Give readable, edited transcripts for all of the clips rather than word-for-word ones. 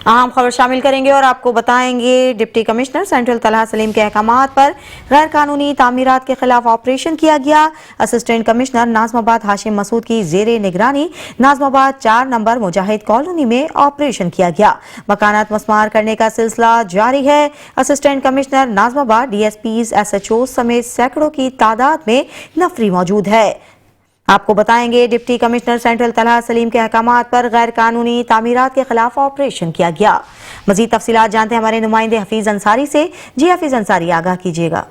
اہم خبر شامل کریں گے اور آپ کو بتائیں گے ڈپٹی کمشنر سینٹرل طلحہ سلیم کے احکامات پر غیر قانونی تعمیرات کے خلاف آپریشن کیا گیا۔ اسسٹنٹ کمشنر ناظم آباد ہاشم مسعود کی زیر نگرانی ناظم آباد 4 نمبر مجاہد کالونی میں آپریشن کیا گیا۔ مکانات مسمار کرنے کا سلسلہ جاری ہے۔ Assistant commissioner Nazimabad D S Ps S H O سمیت سینکڑوں کی تعداد میں نفری موجود ہے۔ آپ کو بتائیں گے ڈپٹی کمشنر سینٹرل طلحہ سلیم کے احکامات پر غیر قانونی تعمیرات کے خلاف آپریشن کیا گیا۔ مزید تفصیلات جانتے ہیں ہمارے نمائندے حفیظ انصاری سے۔ جی حفیظ انصاری، آگاہ کیجیے گا۔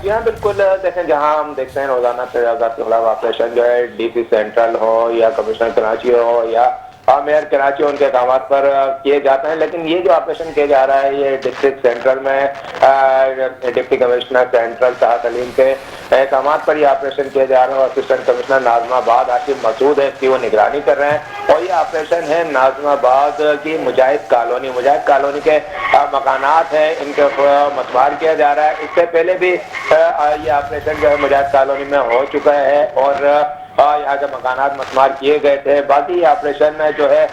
جی ہاں بالکل، دیکھیں جہاں ہم دیکھتے ہیں روزانہ تجاوزات کے خلاف آپریشن جو ہے ڈی پی سینٹرل ہو یا کمشنر کراچی ہو یا میئر کراچی ان کے احکامات پر کیے جاتے ہیں، لیکن یہ جو آپریشن کیا جا رہا ہے یہ ڈسٹرکٹ سینٹرل میں ڈپٹی کمشنر سینٹرل طلحہ سلیم کے احکامات پر یہ آپریشن کیا جا رہا ہے۔ اور اسسٹنٹ کمشنر ناظم آباد ہاشم مسعود ہے، اس کی وہ نگرانی کر رہے ہیں۔ اور یہ آپریشن ہے ناظم آباد کی مجاہد کالونی کے مکانات ہیں، ان کے مسمار کیا جا رہا ہے۔ اس سے پہلے بھی یہ آپریشن جو ہے مجاہد کالونی میں ہو چکا ہے اور یہاں کے مکانات مسمار کیے گئے تھے۔ باقی یہ آپریشن جو ہے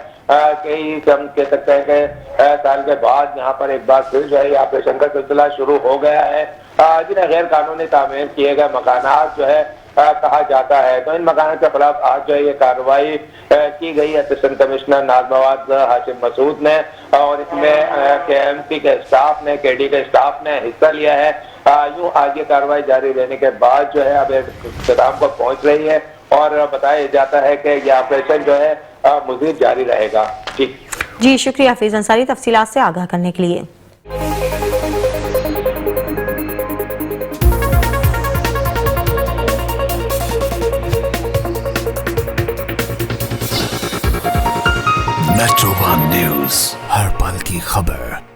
کئی ہم کہہ سکتے ہیں کہ سال کے بعد یہاں پر ایک بار پھر جو ہے یہ آپریشن کا سلسلہ شروع ہو گیا ہے، جنہیں غیر قانونی تعمیر کیے گئے مکانات جو ہے کہا جاتا ہے۔ تو ان مکانات کے خلاف آج جو ہے یہ کارروائی کی گئی اسسٹنٹ کمشنر ناظم آباد ہاشم مسعود نے، اور اس میں کے ایم سی کے اسٹاف نے، کے ڈی کے اسٹاف نے حصہ لیا ہے۔ یوں آگے کارروائی جاری رہنے کے بعد جو ہے اب اختتام کو پہنچ رہی ہے اور بتایا جاتا ہے کہ یہ آپریشن جو ہے مزید جاری رہے گا۔ جی شکریہ حفیظ انصاری، تفصیلات سے آگاہ کرنے کے لیے۔ میٹرو ون نیوز، ہر پل کی خبر۔